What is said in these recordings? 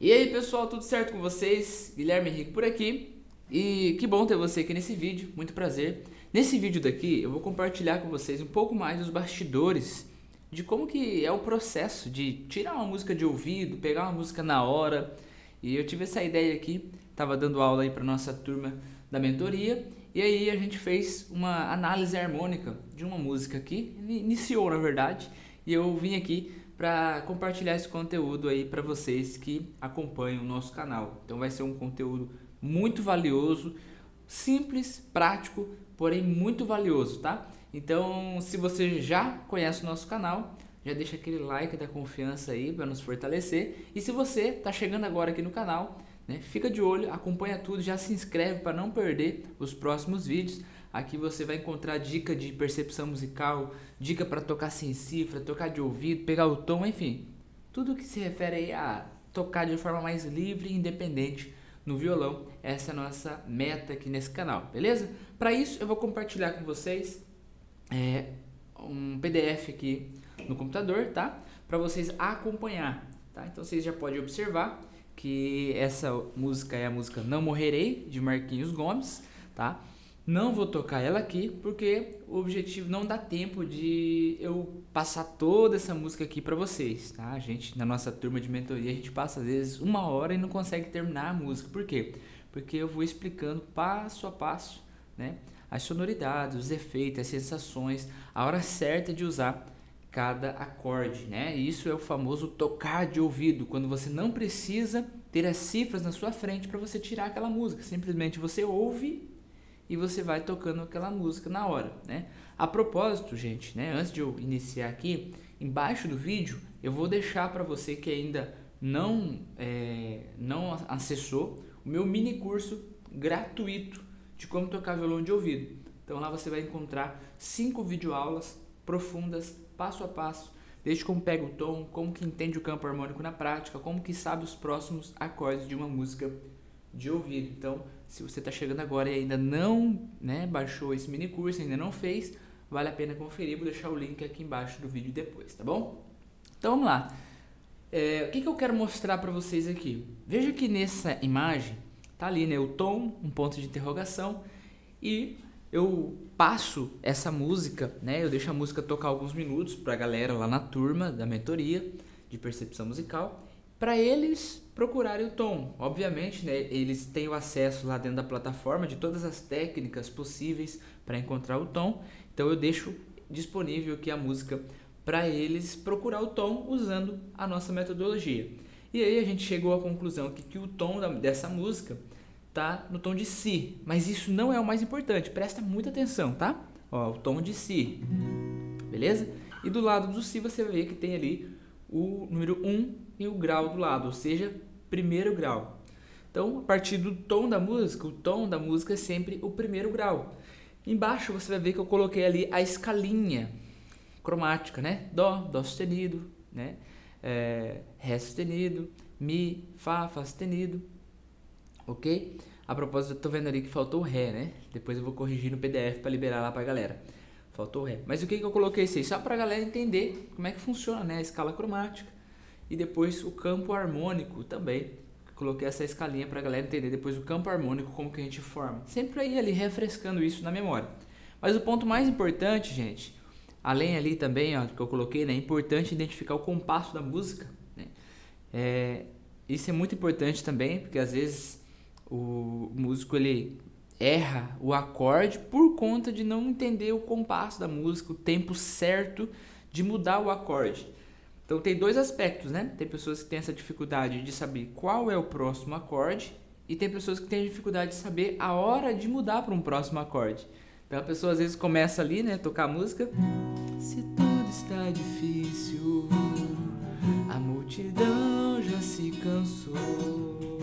E aí pessoal, tudo certo com vocês? Guilherme Henrique por aqui. E que bom ter você aqui nesse vídeo, muito prazer. Nesse vídeo daqui eu vou compartilhar com vocês um pouco mais dos bastidores de como que é o processo de tirar uma música de ouvido, pegar uma música na hora. E eu tive essa ideia aqui, estava dando aula aí para nossa turma da mentoria, e aí a gente fez uma análise harmônica de uma música aqui, iniciou na verdade, e eu vim aqui para compartilhar esse conteúdo aí para vocês que acompanham o nosso canal. Então vai ser um conteúdo muito valioso, simples, prático, porém muito valioso, tá? Então, se você já conhece o nosso canal, já deixa aquele like da confiança aí para nos fortalecer. E se você está chegando agora aqui no canal, né, fica de olho, acompanha tudo, já se inscreve para não perder os próximos vídeos. Aqui você vai encontrar dica de percepção musical, dica para tocar sem cifra, tocar de ouvido, pegar o tom, enfim, tudo que se refere aí a tocar de forma mais livre e independente no violão. Essa é a nossa meta aqui nesse canal, beleza? Para isso eu vou compartilhar com vocês um PDF aqui no computador, tá? Para vocês acompanhar, tá? Então vocês já podem observar que essa música é a música Não Morrerei, de Marquinhos Gomes, tá? Não vou tocar ela aqui porque o objetivo não dá tempo de eu passar toda essa música aqui para vocês, tá? A gente, na nossa turma de mentoria, a gente passa às vezes 1 hora e não consegue terminar a música. Por quê? Porque eu vou explicando passo a passo, né? As sonoridades, os efeitos, as sensações, a hora certa de usar cada acorde, né? Isso é o famoso tocar de ouvido, quando você não precisa ter as cifras na sua frente para você tirar aquela música, simplesmente você ouve e você vai tocando aquela música na hora, né? A propósito, gente, né, antes de eu iniciar aqui, embaixo do vídeo eu vou deixar para você que ainda não acessou o meu mini curso gratuito de como tocar violão de ouvido. Então lá você vai encontrar 5 videoaulas profundas, passo a passo, desde como pega o tom, como que entende o campo harmônico na prática, como que sabe os próximos acordes de uma música de ouvido. Então, se você está chegando agora e ainda não, né, baixou esse mini curso, ainda não fez, vale a pena conferir. Vou deixar o link aqui embaixo do vídeo depois, tá bom? Então vamos lá. O que eu quero mostrar para vocês aqui? Veja que nessa imagem tá ali, né, o tom, um ponto de interrogação, e eu passo essa música, né, eu deixo a música tocar alguns minutos para a galera lá na turma da mentoria de percepção musical, para eles procurarem o tom. Obviamente, né, eles têm o acesso lá dentro da plataforma de todas as técnicas possíveis para encontrar o tom. Então eu deixo disponível aqui a música para eles procurar o tom usando a nossa metodologia. E aí a gente chegou à conclusão que o tom dessa música tá no tom de si, mas isso não é o mais importante. Presta muita atenção, tá? Ó, o tom de si, beleza? E do lado do si você vai ver que tem ali o número 1 e o grau do lado, ou seja, primeiro grau. Então, a partir do tom da música, o tom da música é sempre o primeiro grau. Embaixo você vai ver que eu coloquei ali a escalinha cromática, né? Dó sustenido, né? Ré sustenido, Mi, Fá sustenido, ok? A propósito, eu tô vendo ali que faltou o Ré, né? Depois eu vou corrigir no PDF para liberar lá pra galera. Faltou o Ré. Mas o que eu coloquei isso aí? Só pra galera entender como é que funciona, né? A escala cromática. E depois o campo harmônico também. Coloquei essa escalinha pra galera entender depois o campo harmônico, como que a gente forma. Sempre aí ali refrescando isso na memória. Mas o ponto mais importante, gente, além ali também, ó, que eu coloquei, né? É importante identificar o compasso da música, né? Isso é muito importante também, porque às vezes o músico ele erra o acorde por conta de não entender o compasso da música, o tempo certo de mudar o acorde. Então tem dois aspectos, né? Tem pessoas que têm essa dificuldade de saber qual é o próximo acorde e tem pessoas que têm dificuldade de saber a hora de mudar para um próximo acorde. Então a pessoa às vezes começa ali, né, tocar a música. Se tudo está difícil, a multidão já se cansou.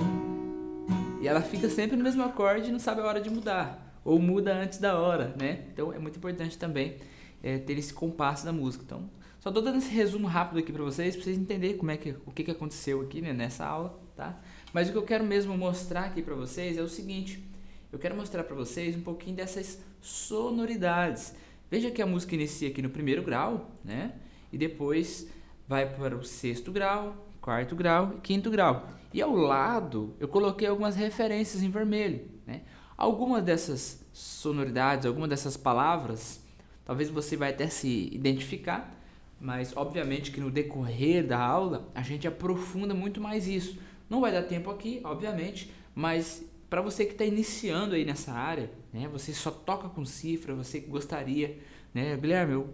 E ela fica sempre no mesmo acorde e não sabe a hora de mudar, ou muda antes da hora, né? Então é muito importante também ter esse compasso da música. Então, só estou dando esse resumo rápido aqui para vocês entenderem o que aconteceu aqui, né, nessa aula, tá? Mas o que eu quero mesmo mostrar aqui para vocês é o seguinte: eu quero mostrar para vocês um pouquinho dessas sonoridades. Veja que a música inicia aqui no primeiro grau, né? E depois vai para o sexto grau, quarto grau e quinto grau. E ao lado eu coloquei algumas referências em vermelho, né? Algumas dessas sonoridades, algumas dessas palavras, talvez você vai até se identificar, mas obviamente que no decorrer da aula a gente aprofunda muito mais isso. Não vai dar tempo aqui, obviamente, mas para você que está iniciando aí nessa área, né, você só toca com cifra, você gostaria, né, Guilherme, eu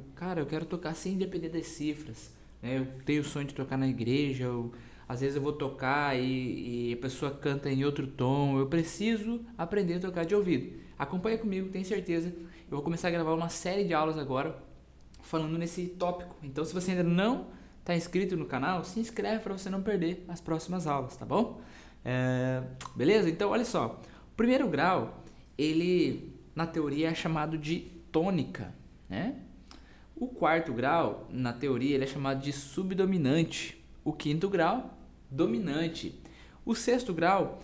quero tocar sem depender das cifras, né, eu tenho o sonho de tocar na igreja, às vezes eu vou tocar e a pessoa canta em outro tom, eu preciso aprender a tocar de ouvido. Acompanha comigo, tenho certeza, eu vou começar a gravar uma série de aulas agora, falando nesse tópico. Então, se você ainda não está inscrito no canal, se inscreve para você não perder as próximas aulas, tá bom? Beleza? Então, olha só. O primeiro grau, ele, na teoria, é chamado de tônica, né? O quarto grau, na teoria, ele é chamado de subdominante. O quinto grau, dominante. O sexto grau,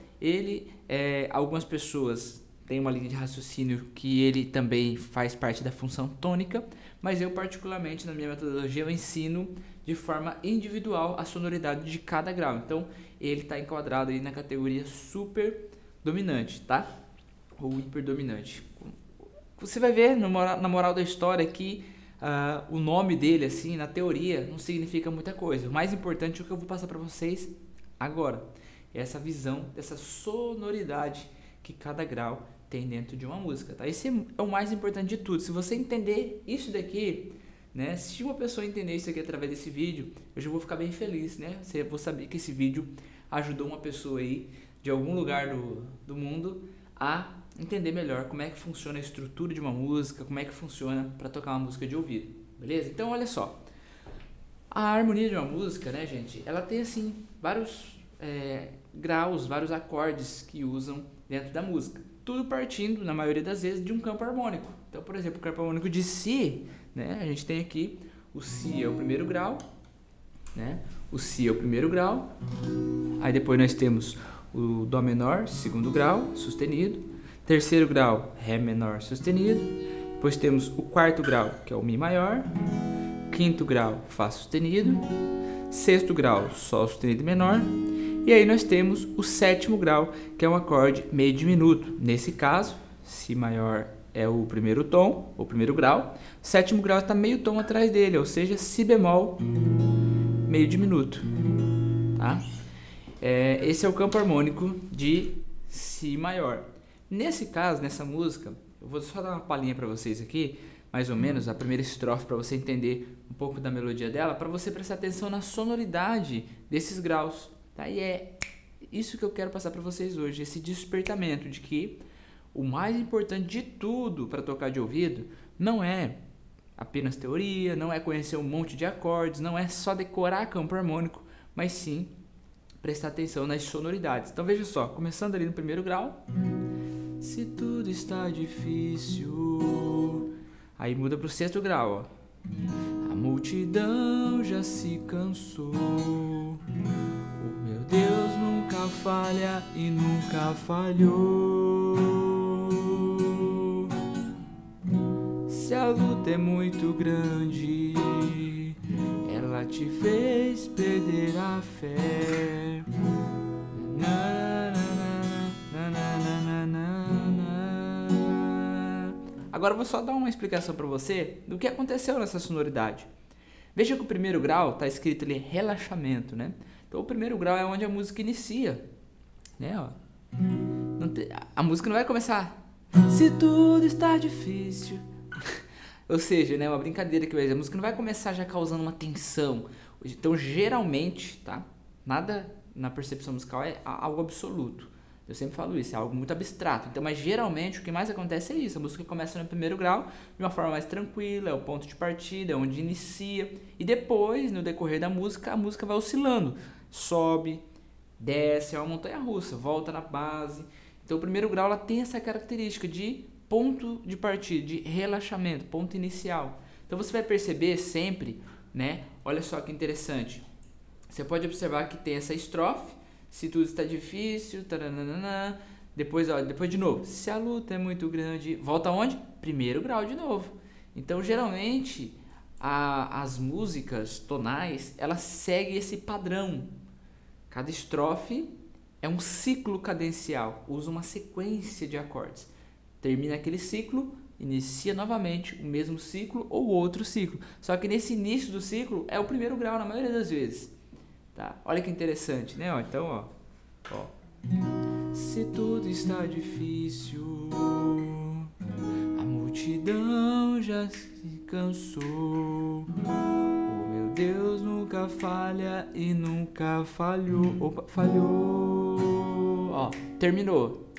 algumas pessoas têm uma linha de raciocínio que ele também faz parte da função tônica, mas eu particularmente na minha metodologia eu ensino de forma individual a sonoridade de cada grau. Então ele está enquadrado aí na categoria super dominante, tá? Ou hiperdominante. Você vai ver na moral da história que o nome dele, assim, na teoria, não significa muita coisa. O mais importante é o que eu vou passar para vocês agora. É essa visão dessa sonoridade que cada grau tem dentro de uma música, tá? Esse é o mais importante de tudo. Se você entender isso daqui, né? Se uma pessoa entender isso aqui através desse vídeo, eu já vou ficar bem feliz, né? Eu vou saber que esse vídeo ajudou uma pessoa aí de algum lugar do mundo a entender melhor como é que funciona a estrutura de uma música, como é que funciona para tocar uma música de ouvido, beleza? Então, olha só. A harmonia de uma música, né, gente? Ela tem, assim, vários graus, vários acordes que usam dentro da música. Tudo partindo, na maioria das vezes, de um campo harmônico. Então, por exemplo, o campo harmônico de Si, né? A gente tem aqui o Si é o primeiro grau, né? O Si é o primeiro grau. Aí depois nós temos o Dó menor, segundo grau, sustenido. Terceiro grau, Ré menor, sustenido. Depois temos o quarto grau, que é o Mi maior. Quinto grau, Fá sustenido. Sexto grau, Sol sustenido menor. E aí nós temos o sétimo grau, que é um acorde meio diminuto. Nesse caso, Si maior é o primeiro tom, o primeiro grau. O sétimo grau está meio tom atrás dele, ou seja, Si bemol meio diminuto. Tá? Esse é o campo harmônico de Si maior. Nesse caso, nessa música, eu vou só dar uma palhinha para vocês aqui, mais ou menos, a primeira estrofe, para você entender um pouco da melodia dela, para você prestar atenção na sonoridade desses graus. Tá? E é isso que eu quero passar para vocês hoje, esse despertamento de que o mais importante de tudo para tocar de ouvido não é apenas teoria, não é conhecer um monte de acordes, não é só decorar campo harmônico, mas sim prestar atenção nas sonoridades. Então veja só, começando ali no primeiro grau, se tudo está difícil, aí muda para o sexto grau, ó. A multidão já se cansou, Deus nunca falha e nunca falhou. Se a luta é muito grande, ela te fez perder a fé. Agora eu vou só dar uma explicação para você do que aconteceu nessa sonoridade. Veja que o primeiro grau está escrito ali relaxamento, né? Então o primeiro grau é onde a música inicia, né? Ó. A música não vai começar se tudo está difícil. Ou seja, né, uma brincadeira que a música não vai começar já causando uma tensão. Então geralmente, tá? Nada na percepção musical é algo absoluto. Eu sempre falo isso, é algo muito abstrato. Então, mas geralmente o que mais acontece é isso. A música começa no primeiro grau de uma forma mais tranquila, é o ponto de partida, é onde inicia. E depois, no decorrer da música, a música vai oscilando. Sobe, desce, é uma montanha-russa, volta na base. Então, o primeiro grau ela tem essa característica de ponto de partida, de relaxamento, ponto inicial. Então, você vai perceber sempre, né? Olha só que interessante. Você pode observar que tem essa estrofe. Se tudo está difícil, taranana. Depois de novo. Se a luta é muito grande, volta aonde? Primeiro grau de novo. Então, geralmente, as músicas tonais, elas seguem esse padrão, Cada estrofe é um ciclo cadencial, usa uma sequência de acordes. Termina aquele ciclo, inicia novamente o mesmo ciclo ou outro ciclo. Só que nesse início do ciclo é o primeiro grau na maioria das vezes. Tá? Olha que interessante, né? Então, ó. Se tudo está difícil, a multidão já se cansou. Oh, meu Deus nunca falha e nunca falhou. Opa, falhou. Ó, terminou.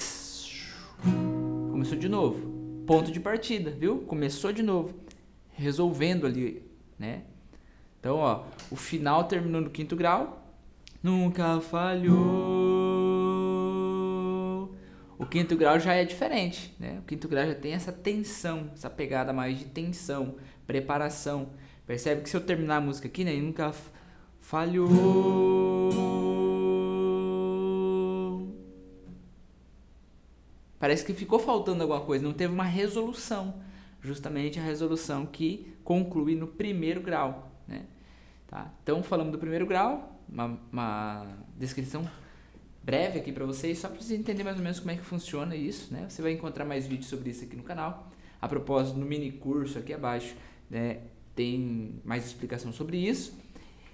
Começou de novo. Ponto de partida, viu? Começou de novo. Resolvendo ali, né? Então, ó, o final terminou no quinto grau. Nunca falhou. O quinto grau já é diferente, né? O quinto grau já tem essa tensão, essa pegada mais de tensão, preparação. Percebe que se eu terminar a música aqui, né? Nunca falhou. Parece que ficou faltando alguma coisa, não teve uma resolução. Justamente a resolução que conclui no primeiro grau, né? Tá? Então, falamos do primeiro grau, uma descrição breve aqui para vocês, só para vocês entenderem mais ou menos como é que funciona isso, né? Você vai encontrar mais vídeos sobre isso aqui no canal. A propósito, no mini curso aqui abaixo, né, tem mais explicação sobre isso.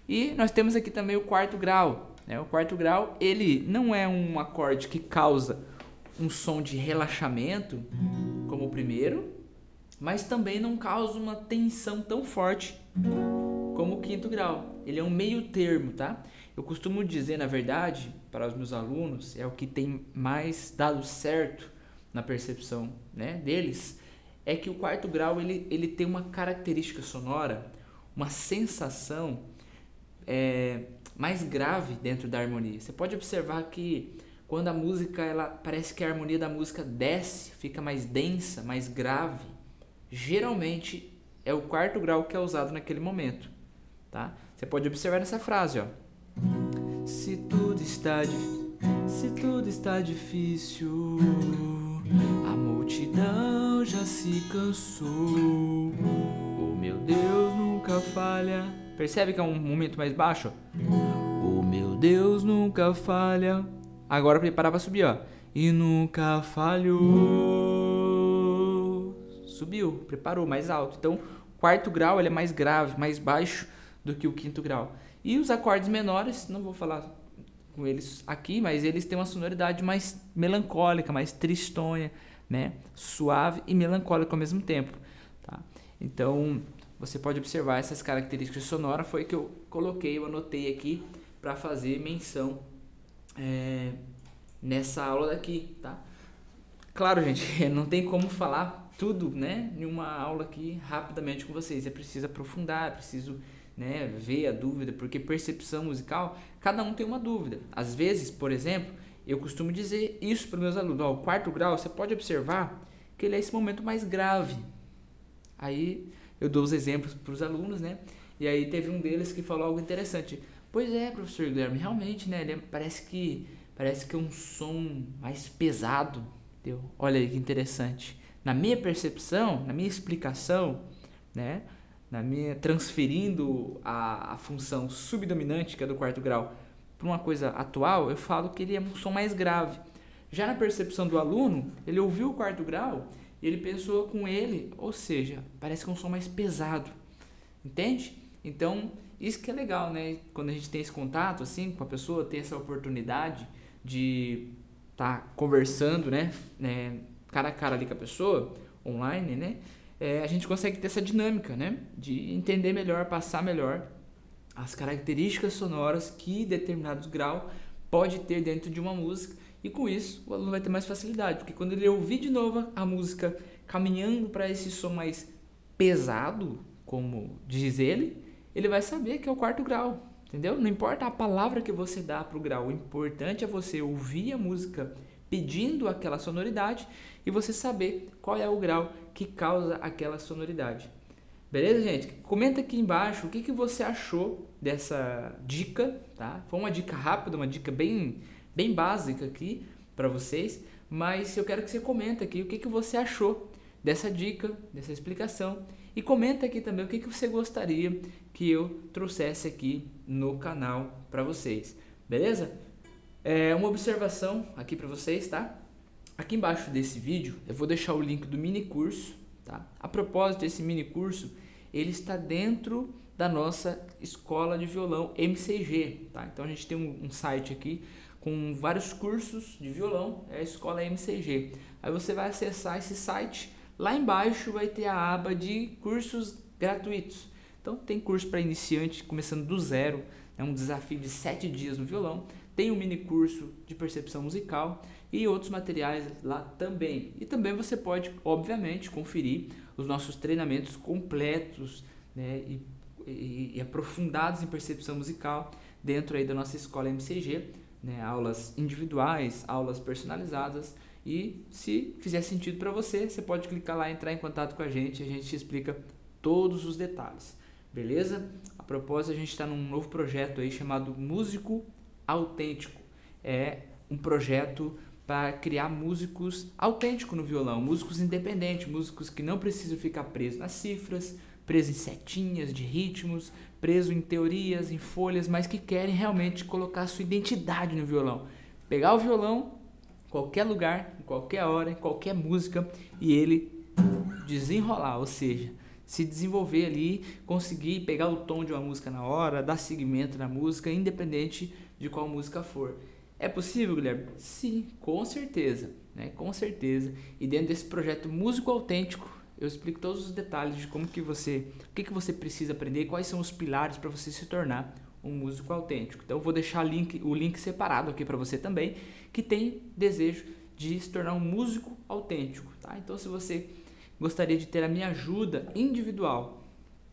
E nós temos aqui também o quarto grau, né? O quarto grau, ele não é um acorde que causa um som de relaxamento, como o primeiro, mas também não causa uma tensão tão forte como o quinto grau. Ele é um meio termo, tá? Eu costumo dizer, na verdade, para os meus alunos, é o que tem mais dado certo na percepção, né, deles, é que o quarto grau ele tem uma característica sonora, uma sensação mais grave dentro da harmonia. Você pode observar que quando a música, parece que a harmonia da música desce, fica mais densa, mais grave, geralmente é o quarto grau que é usado naquele momento, tá? Você pode observar nessa frase, ó. Se tudo está difícil, a multidão já se cansou. Oh, meu Deus nunca falha. Percebe que é um momento mais baixo? Oh, meu Deus nunca falha. Agora preparar para subir, ó. E nunca falhou. Subiu, preparou, mais alto. Então, o quarto grau ele é mais grave, mais baixo do que o quinto grau. E os acordes menores, não vou falar com eles aqui, mas eles têm uma sonoridade mais melancólica, mais tristonha, né? Suave e melancólica ao mesmo tempo, tá? Então, você pode observar essas características sonoras, foi que eu coloquei, eu anotei aqui para fazer menção nessa aula daqui, tá? Claro, gente, não tem como falar tudo, né, em uma aula aqui rapidamente com vocês. É preciso aprofundar, é preciso, né, ver a dúvida, porque percepção musical, cada um tem uma dúvida. Às vezes, por exemplo, eu costumo dizer isso para os meus alunos, ó, o quarto grau, você pode observar que ele é esse momento mais grave. Aí eu dou os exemplos para os alunos, né, e aí teve um deles que falou algo interessante. Pois é, professor Guilherme, realmente, né, parece que é um som mais pesado, entendeu? Olha aí que interessante. Na minha percepção, na minha explicação, né, transferindo a função subdominante, que é do quarto grau, para uma coisa atual, eu falo que ele é um som mais grave. Já na percepção do aluno, ele ouviu o quarto grau e ele pensou com ele, ou seja, parece que é um som mais pesado, entende? Então, isso que é legal, né? Quando a gente tem esse contato assim com a pessoa, tem essa oportunidade de estar conversando, né, cara a cara ali com a pessoa, online, né, a gente consegue ter essa dinâmica, né, de entender melhor, passar melhor as características sonoras que determinado grau pode ter dentro de uma música, e com isso o aluno vai ter mais facilidade, porque quando ele ouvir de novo a música caminhando para esse som mais pesado, como diz ele vai saber que é o quarto grau. Entendeu? Não importa a palavra que você dá para o grau, o importante é você ouvir a música pedindo aquela sonoridade e você saber qual é o grau que causa aquela sonoridade. Beleza, gente? Comenta aqui embaixo o que você achou dessa dica, tá? Foi uma dica rápida, uma dica bem básica aqui para vocês, mas eu quero que você comenta aqui o que você achou dessa dica, dessa explicação. E comenta aqui também o que você gostaria que eu trouxesse aqui no canal para vocês. beleza? Uma observação aqui para vocês, tá? Aqui embaixo desse vídeo eu vou deixar o link do mini curso, tá? A propósito, esse mini curso, ele está dentro da nossa escola de violão MCG, tá? Então a gente tem um site aqui com vários cursos de violão, é a escola MCG. Aí você vai acessar esse site, lá embaixo vai ter a aba de cursos gratuitos. Então tem curso para iniciante, começando do zero, é um desafio de 7 dias no violão. Tem um mini curso de percepção musical e outros materiais lá também. E também você pode, obviamente, conferir os nossos treinamentos completos, né, e aprofundados em percepção musical dentro aí da nossa escola MCG, né, aulas individuais, aulas personalizadas. E se fizer sentido para você, você pode clicar lá e entrar em contato com a gente te explica todos os detalhes, beleza? A propósito, a gente está num novo projeto aí chamado Músico Autêntico. É um projeto para criar músicos autênticos no violão, músicos independentes, músicos que não precisam ficar presos nas cifras, presos em setinhas de ritmos, presos em teorias, em folhas, mas que querem realmente colocar a sua identidade no violão. Pegar o violão, em qualquer lugar, em qualquer hora, em qualquer música, e ele desenrolar, ou seja, se desenvolver ali, conseguir pegar o tom de uma música na hora, dar seguimento na música, independente de qual música for. É possível, Guilherme? Sim, com certeza, né? Com certeza. E dentro desse projeto Músico Autêntico, eu explico todos os detalhes de como que você, o que você precisa aprender, quais são os pilares para você se tornar um músico autêntico. Então eu vou deixar o link separado aqui para você também, que tem desejo de se tornar um músico autêntico, tá? Então se você gostaria de ter a minha ajuda individual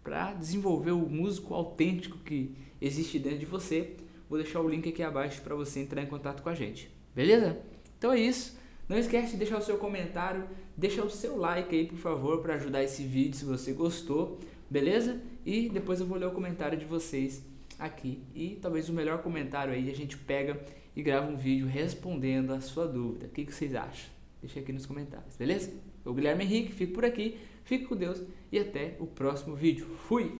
para desenvolver o músico autêntico que existe dentro de você, vou deixar o link aqui abaixo para você entrar em contato com a gente, beleza? Então é isso, não esquece de deixar o seu comentário, deixa o seu like aí por favor para ajudar esse vídeo se você gostou, beleza? E depois eu vou ler o comentário de vocês aqui e talvez o melhor comentário aí a gente pega e grava um vídeo respondendo a sua dúvida. O que vocês acham? Deixa aqui nos comentários, beleza? Eu, Guilherme Henrique, fico por aqui, fique com Deus e até o próximo vídeo. Fui!